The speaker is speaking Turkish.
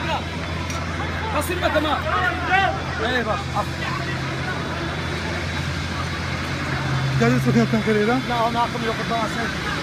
bırak. Kasırma tamam. Eyvah. Gel sokaktan karıyla. Ya onun hakkım yok. Daha sen.